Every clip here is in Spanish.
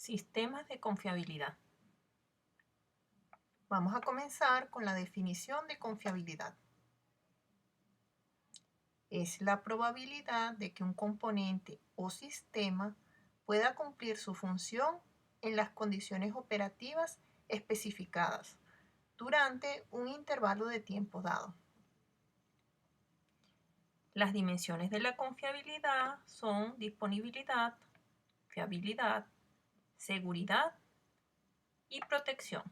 Sistemas de confiabilidad. Vamos a comenzar con la definición de confiabilidad. Es la probabilidad de que un componente o sistema pueda cumplir su función en las condiciones operativas especificadas durante un intervalo de tiempo dado. Las dimensiones de la confiabilidad son disponibilidad, fiabilidad, seguridad y protección.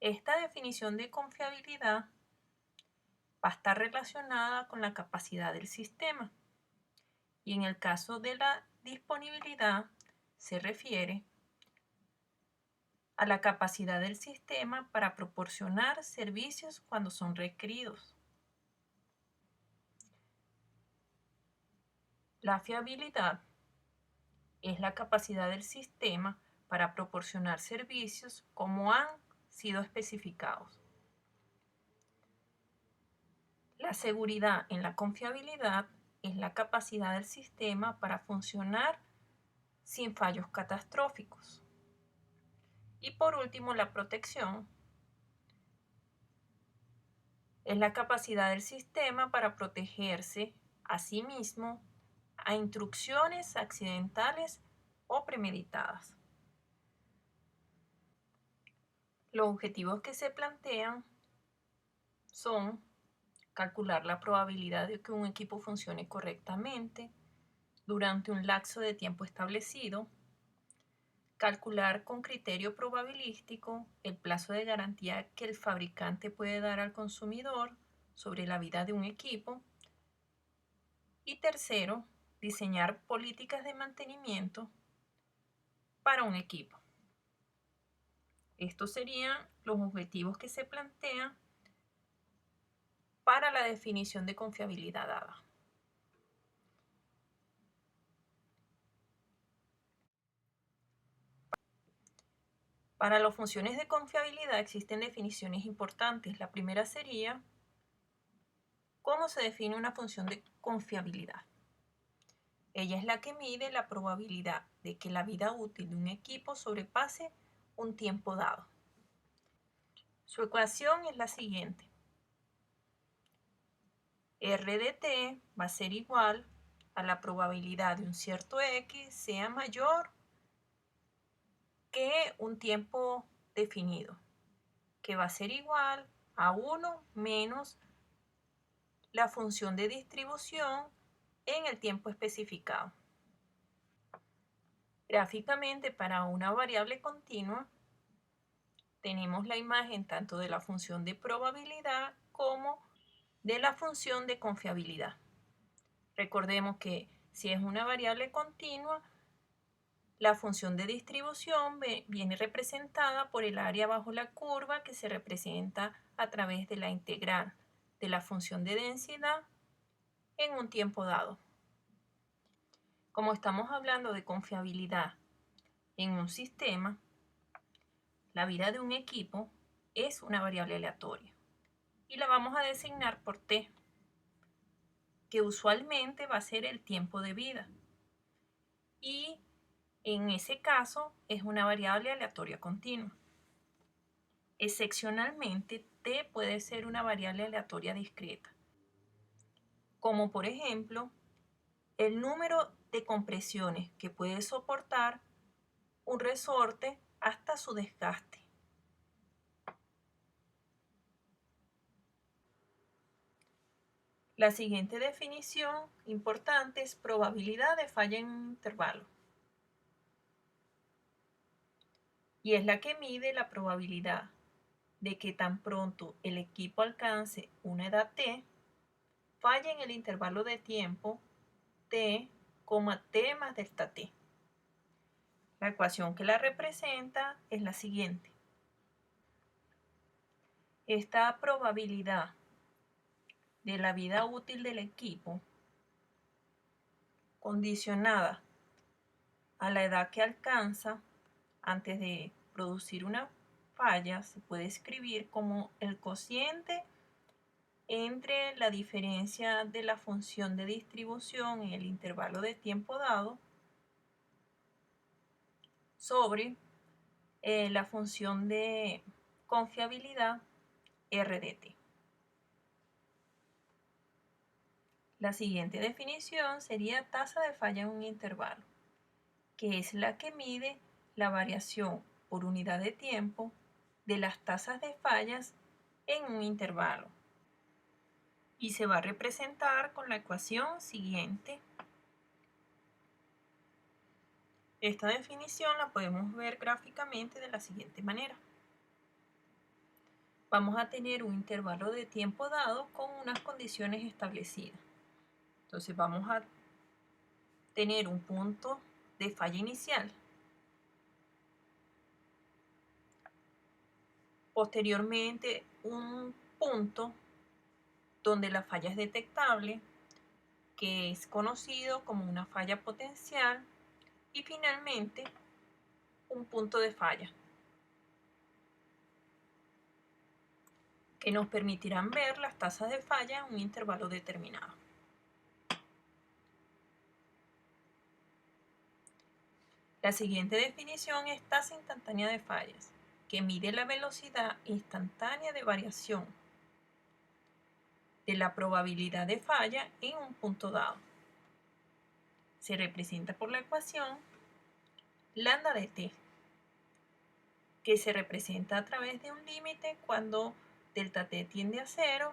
Esta definición de confiabilidad va a estar relacionada con la capacidad del sistema. Y en el caso de la disponibilidad se refiere a la capacidad del sistema para proporcionar servicios cuando son requeridos. La fiabilidad es la capacidad del sistema para proporcionar servicios como han sido especificados. La seguridad en la confiabilidad es la capacidad del sistema para funcionar sin fallos catastróficos. Y por último, la protección es la capacidad del sistema para protegerse a sí mismo a intrusiones accidentales o premeditadas. Los objetivos que se plantean son calcular la probabilidad de que un equipo funcione correctamente durante un lapso de tiempo establecido, calcular con criterio probabilístico el plazo de garantía que el fabricante puede dar al consumidor sobre la vida de un equipo y tercero, diseñar políticas de mantenimiento para un equipo. Estos serían los objetivos que se plantean para la definición de confiabilidad dada. Para las funciones de confiabilidad existen definiciones importantes. La primera sería ¿cómo se define una función de confiabilidad? Ella es la que mide la probabilidad de que la vida útil de un equipo sobrepase un tiempo dado. Su ecuación es la siguiente. R de t va a ser igual a la probabilidad de un cierto X sea mayor que un tiempo definido, que va a ser igual a 1 menos la función de distribución en el tiempo especificado. Gráficamente, para una variable continua, tenemos la imagen tanto de la función de probabilidad como de la función de confiabilidad. Recordemos que si es una variable continua, la función de distribución viene representada por el área bajo la curva que se representa a través de la integral de la función de densidad en un tiempo dado. Como estamos hablando de confiabilidad en un sistema, la vida de un equipo es una variable aleatoria y la vamos a designar por t, que usualmente va a ser el tiempo de vida. Y en ese caso es una variable aleatoria continua. Excepcionalmente, t puede ser una variable aleatoria discreta, como por ejemplo el número de compresiones que puede soportar un resorte hasta su desgaste. La siguiente definición importante es probabilidad de falla en un intervalo. Y es la que mide la probabilidad de que tan pronto el equipo alcance una edad t, falle en el intervalo de tiempo t, t más delta t. La ecuación que la representa es la siguiente. Esta probabilidad de la vida útil del equipo condicionada a la edad que alcanza antes de producir una falla se puede escribir como el cociente entre la diferencia de la función de distribución en el intervalo de tiempo dado sobre la función de confiabilidad RDT. La siguiente definición sería tasa de falla en un intervalo, que es la que mide la variación por unidad de tiempo de las tasas de fallas en un intervalo. Y se va a representar con la ecuación siguiente. Esta definición la podemos ver gráficamente de la siguiente manera. Vamos a tener un intervalo de tiempo dado con unas condiciones establecidas. Entonces vamos a tener un punto de falla inicial. Posteriormente, un punto donde la falla es detectable, que es conocido como una falla potencial, y finalmente un punto de falla, que nos permitirán ver las tasas de falla en un intervalo determinado. La siguiente definición es tasa instantánea de fallas, que mide la velocidad instantánea de variación de la probabilidad de falla en un punto dado. Se representa por la ecuación lambda de t, que se representa a través de un límite cuando delta t tiende a 0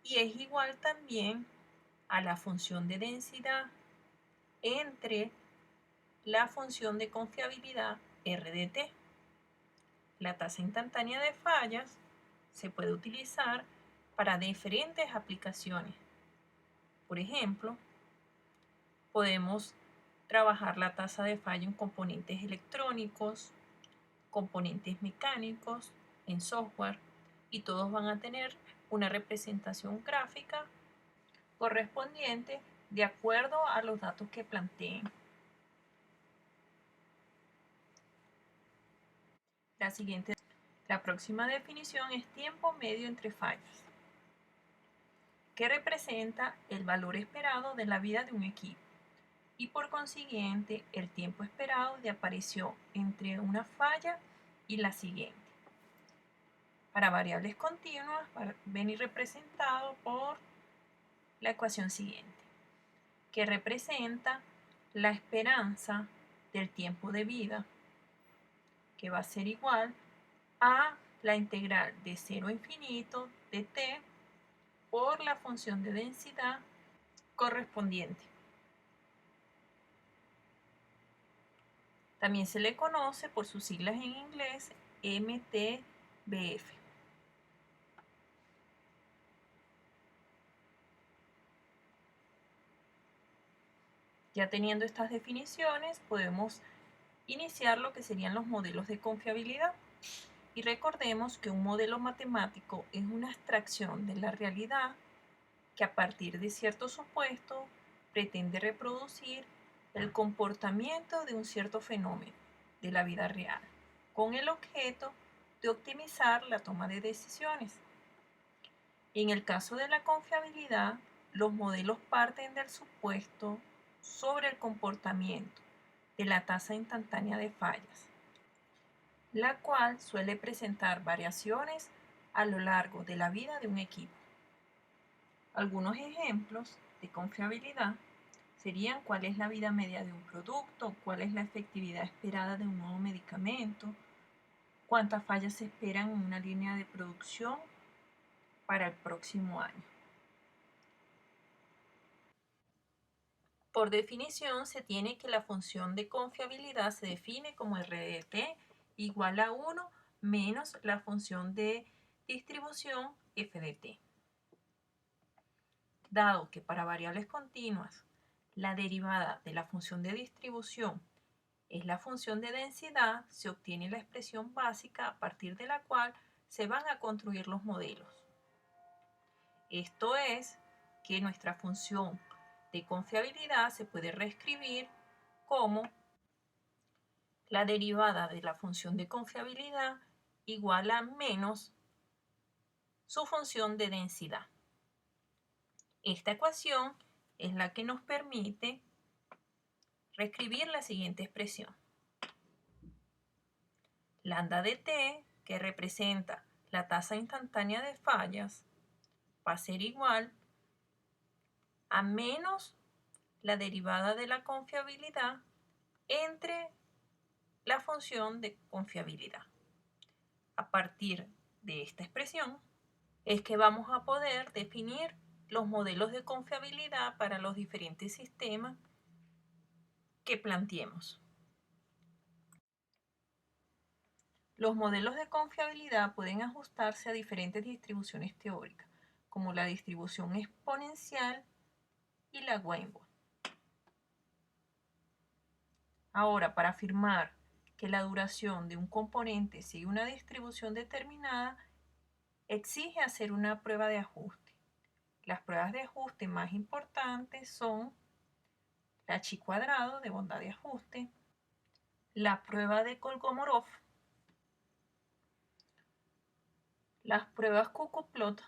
y es igual también a la función de densidad entre la función de confiabilidad R de t. La tasa instantánea de fallas se puede utilizar para diferentes aplicaciones. Por ejemplo, podemos trabajar la tasa de falla en componentes electrónicos, componentes mecánicos, en software, y todos van a tener una representación gráfica correspondiente de acuerdo a los datos que planteen. La próxima definición es tiempo medio entre fallas, que representa el valor esperado de la vida de un equipo y por consiguiente el tiempo esperado de aparición entre una falla y la siguiente. Para variables continuas va a venir representado por la ecuación siguiente, que representa la esperanza del tiempo de vida, que va a ser igual a la integral de 0 a infinito de t por la función de densidad correspondiente. También se le conoce por sus siglas en inglés MTBF. Ya teniendo estas definiciones, podemos iniciar lo que serían los modelos de confiabilidad. Y recordemos que un modelo matemático es una abstracción de la realidad que a partir de cierto supuesto pretende reproducir el comportamiento de un cierto fenómeno de la vida real, con el objeto de optimizar la toma de decisiones. En el caso de la confiabilidad, los modelos parten del supuesto sobre el comportamiento de la tasa instantánea de fallas, la cual suele presentar variaciones a lo largo de la vida de un equipo. Algunos ejemplos de confiabilidad serían cuál es la vida media de un producto, cuál es la efectividad esperada de un nuevo medicamento, cuántas fallas se esperan en una línea de producción para el próximo año. Por definición, se tiene que la función de confiabilidad se define como R de t igual a 1 menos la función de distribución f de t. Dado que para variables continuas la derivada de la función de distribución es la función de densidad, se obtiene la expresión básica a partir de la cual se van a construir los modelos. Esto es que nuestra función de confiabilidad se puede reescribir como la derivada de la función de confiabilidad igual a menos su función de densidad. Esta ecuación es la que nos permite reescribir la siguiente expresión. lambda de t, que representa la tasa instantánea de fallas, va a ser igual a menos la derivada de la confiabilidad entre la función de confiabilidad. A partir de esta expresión es que vamos a poder definir los modelos de confiabilidad para los diferentes sistemas que planteemos. Los modelos de confiabilidad pueden ajustarse a diferentes distribuciones teóricas, como la distribución exponencial y la Weinberg. Ahora, para afirmar que la duración de un componente sigue una distribución determinada, exige hacer una prueba de ajuste. Las pruebas de ajuste más importantes son la chi cuadrado de bondad de ajuste, la prueba de Kolmogorov, las pruebas Cuckoo-Plot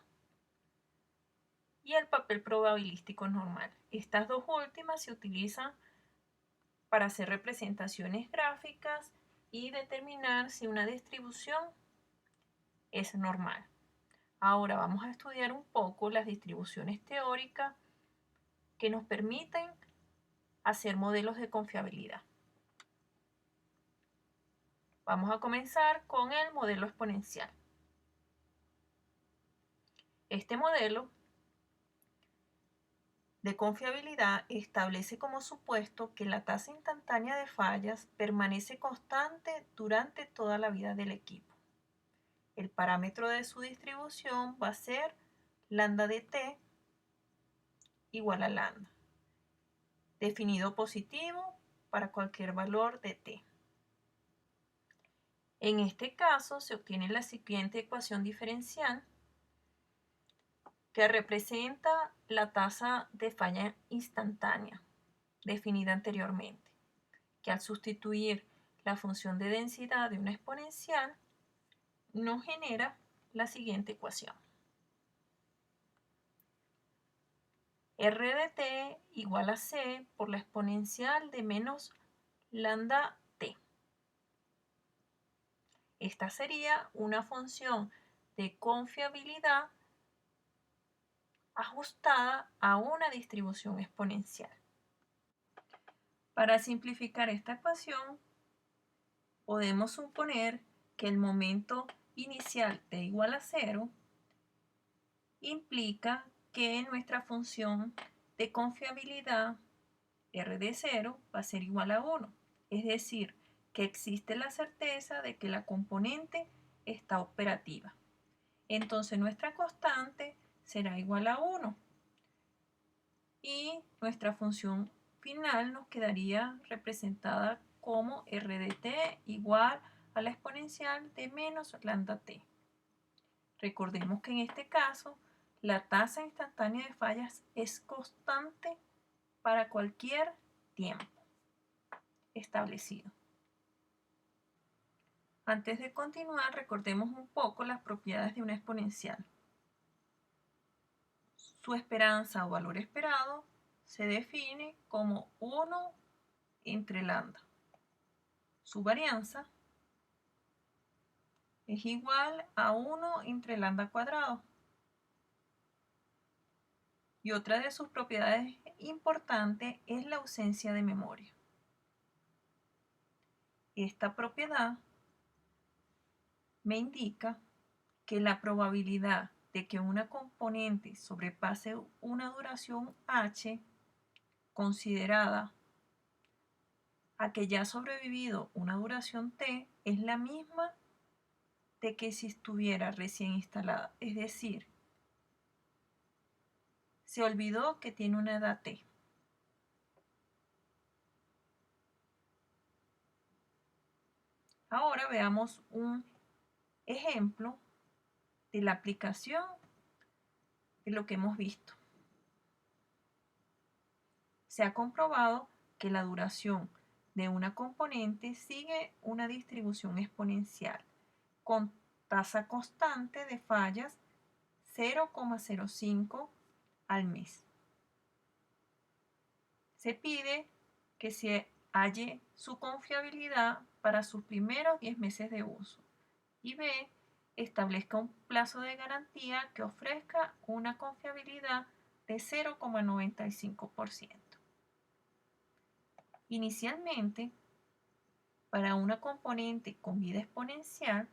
y el papel probabilístico normal. Estas dos últimas se utilizan para hacer representaciones gráficas y determinar si una distribución es normal. Ahora vamos a estudiar un poco las distribuciones teóricas que nos permiten hacer modelos de confiabilidad. Vamos a comenzar con el modelo exponencial. Este modelo de confiabilidad establece como supuesto que la tasa instantánea de fallas permanece constante durante toda la vida del equipo. El parámetro de su distribución va a ser lambda de t igual a lambda, definido positivo para cualquier valor de t. En este caso se obtiene la siguiente ecuación diferencial que representa la tasa de falla instantánea definida anteriormente, que al sustituir la función de densidad de una exponencial nos genera la siguiente ecuación. R de t igual a c por la exponencial de menos lambda t. Esta sería una función de confiabilidad ajustada a una distribución exponencial. Para simplificar esta ecuación, podemos suponer que el momento inicial t igual a 0 implica que nuestra función de confiabilidad R de 0 va a ser igual a 1, es decir, que existe la certeza de que la componente está operativa. Entonces nuestra constante será igual a 1 y nuestra función final nos quedaría representada como R de t igual a la exponencial de menos lambda t. Recordemos que en este caso la tasa instantánea de fallas es constante para cualquier tiempo establecido. Antes de continuar, recordemos un poco las propiedades de una exponencial. Su esperanza o valor esperado se define como 1 entre lambda. Su varianza es igual a 1 entre lambda cuadrado. Y otra de sus propiedades importantes es la ausencia de memoria. Esta propiedad me indica que la probabilidad de que una componente sobrepase una duración h considerada a que ya ha sobrevivido una duración t es la misma de que si estuviera recién instalada. Es decir, se olvidó que tiene una edad t. Ahora veamos un ejemplo de la aplicación de lo que hemos visto. Se ha comprobado que la duración de una componente sigue una distribución exponencial con tasa constante de fallas 0,05 al mes. Se pide que si halle su confiabilidad para sus primeros 10 meses de uso. Y B, establezca un plazo de garantía que ofrezca una confiabilidad de 0,95%. Inicialmente, para una componente con vida exponencial,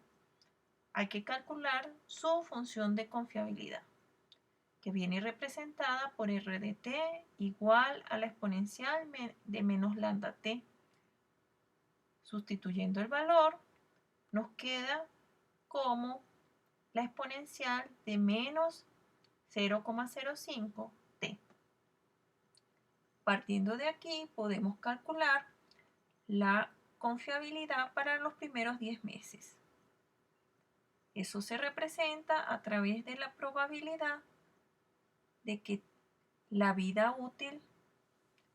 hay que calcular su función de confiabilidad, que viene representada por RDT igual a la exponencial de menos lambda t. Sustituyendo el valor, nos queda como la exponencial de menos 0,05 t. Partiendo de aquí, podemos calcular la confiabilidad para los primeros 10 meses. Eso se representa a través de la probabilidad de que la vida útil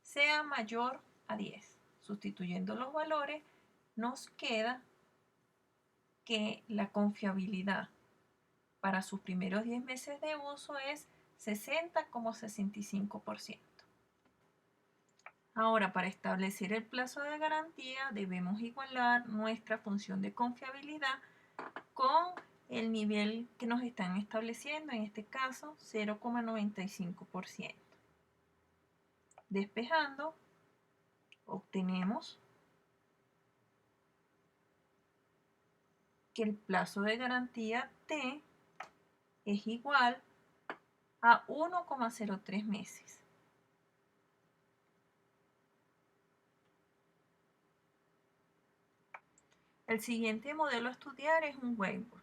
sea mayor a 10. Sustituyendo los valores, nos queda que la confiabilidad para sus primeros 10 meses de uso es 60,65%. Ahora, para establecer el plazo de garantía, debemos igualar nuestra función de confiabilidad con el nivel que nos están estableciendo, en este caso 0,95%. Despejando, obtenemos que el plazo de garantía T es igual a 1,03 meses. El siguiente modelo a estudiar es un Weinberg.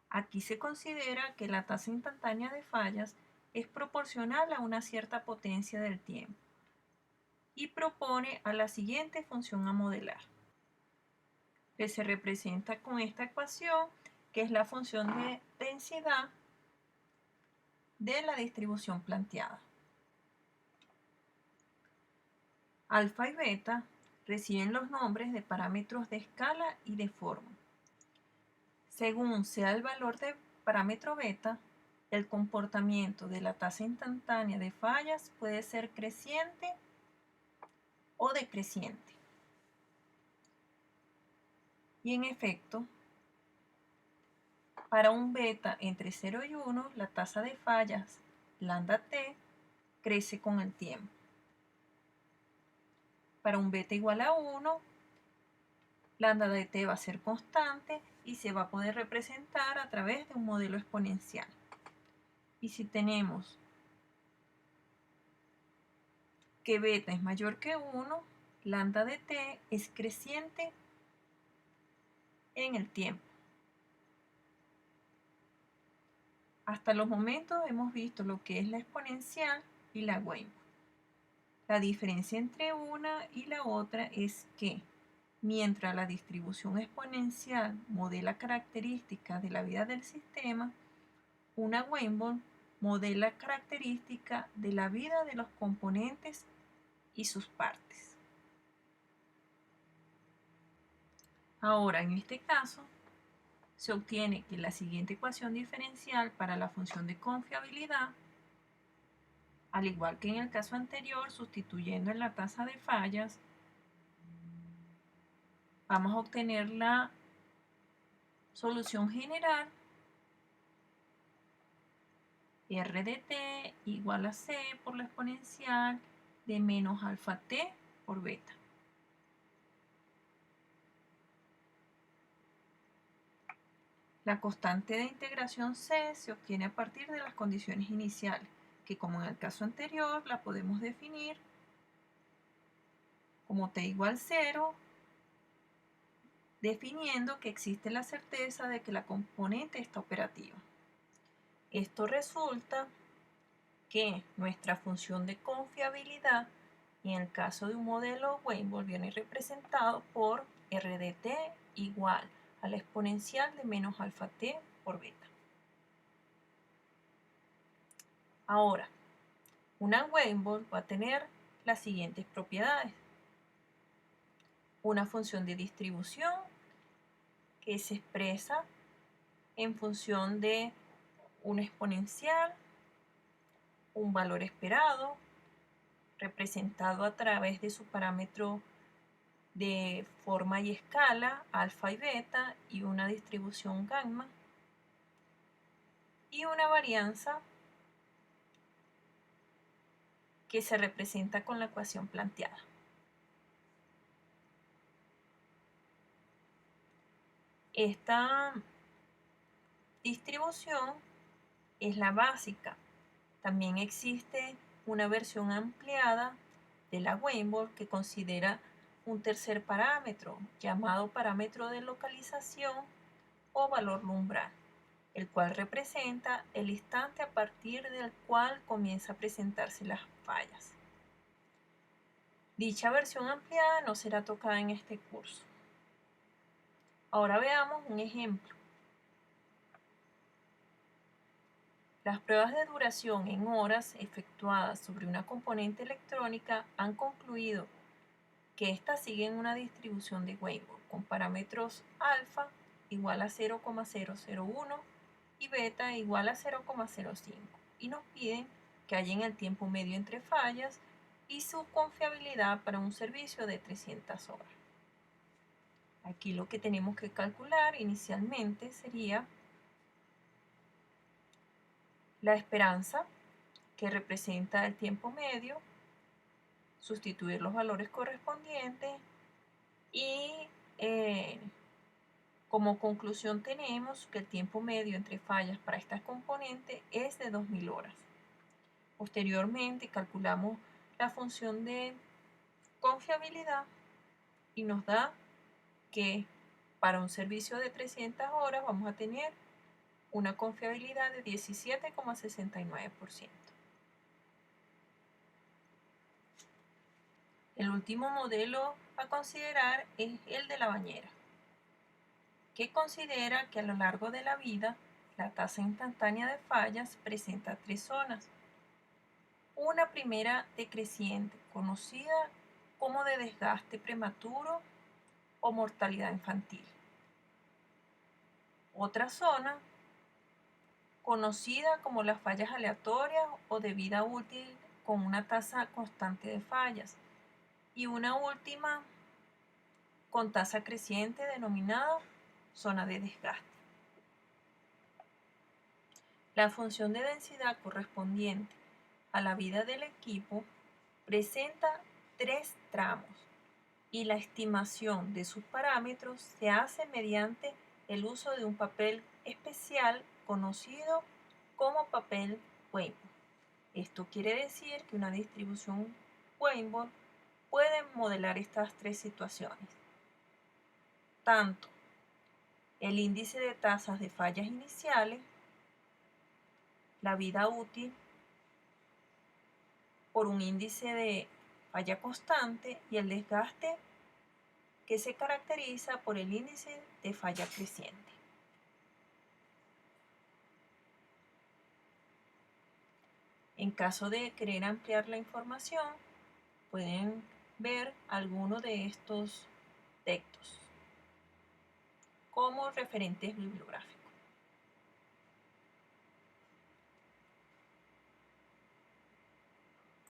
Aquí se considera que la tasa instantánea de fallas es proporcional a una cierta potencia del tiempo y propone a la siguiente función a modelar, que se representa con esta ecuación, que es la función de densidad de la distribución planteada. Alfa y beta reciben los nombres de parámetros de escala y de forma. Según sea el valor de parámetro beta, el comportamiento de la tasa instantánea de fallas puede ser creciente o decreciente. Y en efecto, para un beta entre 0 y 1, la tasa de fallas lambda t crece con el tiempo. Para un beta igual a 1, lambda de t va a ser constante y se va a poder representar a través de un modelo exponencial. Y si tenemos que beta es mayor que 1, lambda de t es creciente en el tiempo. Hasta los momentos hemos visto lo que es la exponencial y la Weinberg. La diferencia entre una y la otra es que mientras la distribución exponencial modela características de la vida del sistema, una Weinberg modela características de la vida de los componentes y sus partes. Ahora, en este caso, se obtiene que la siguiente ecuación diferencial para la función de confiabilidad, al igual que en el caso anterior, sustituyendo en la tasa de fallas, vamos a obtener la solución general R de t igual a c por la exponencial de menos alfa t por beta. La constante de integración c se obtiene a partir de las condiciones iniciales, que como en el caso anterior la podemos definir como t igual 0, definiendo que existe la certeza de que la componente está operativa. Esto resulta que nuestra función de confiabilidad, en el caso de un modelo Weinberg, viene representado por R de t igual a la exponencial de menos alfa t por beta. Ahora, una Weinberg va a tener las siguientes propiedades. Una función de distribución que se expresa en función de una exponencial, un valor esperado, representado a través de su parámetro de forma y escala, alfa y beta, y una distribución gamma, y una varianza que se representa con la ecuación planteada. Esta distribución es la básica. También existe una versión ampliada de la Weinberg que considera un tercer parámetro llamado parámetro de localización o valor umbral, el cual representa el instante a partir del cual comienza a presentarse las fallas. Dicha versión ampliada no será tocada en este curso. Ahora veamos un ejemplo. Las pruebas de duración en horas efectuadas sobre una componente electrónica han concluido que éstas siguen una distribución de Weinberg con parámetros alfa igual a 0,001 y beta igual a 0,05 y nos piden que hallen el tiempo medio entre fallas y su confiabilidad para un servicio de 300 horas. Aquí lo que tenemos que calcular inicialmente sería la esperanza, que representa el tiempo medio, sustituir los valores correspondientes y como conclusión tenemos que el tiempo medio entre fallas para estas componentes es de 2000 horas. Posteriormente calculamos la función de confiabilidad y nos da que para un servicio de 300 horas vamos a tener una confiabilidad de 17,69%. El último modelo a considerar es el de la bañera, que considera que a lo largo de la vida la tasa instantánea de fallas presenta tres zonas. Una primera decreciente, conocida como de desgaste prematuro o mortalidad infantil. Otra zona, conocida como las fallas aleatorias o de vida útil con una tasa constante de fallas. Y una última, con tasa creciente, denominada zona de desgaste. La función de densidad correspondiente a la vida del equipo presenta tres tramos y la estimación de sus parámetros se hace mediante el uso de un papel especial conocido como papel Weinberg. Esto quiere decir que una distribución Weinberg puede modelar estas tres situaciones. Tanto el índice de tasas de fallas iniciales, la vida útil por un índice de falla constante y el desgaste que se caracteriza por el índice de falla creciente. En caso de querer ampliar la información, pueden ver alguno de estos textos como referentes bibliográficos.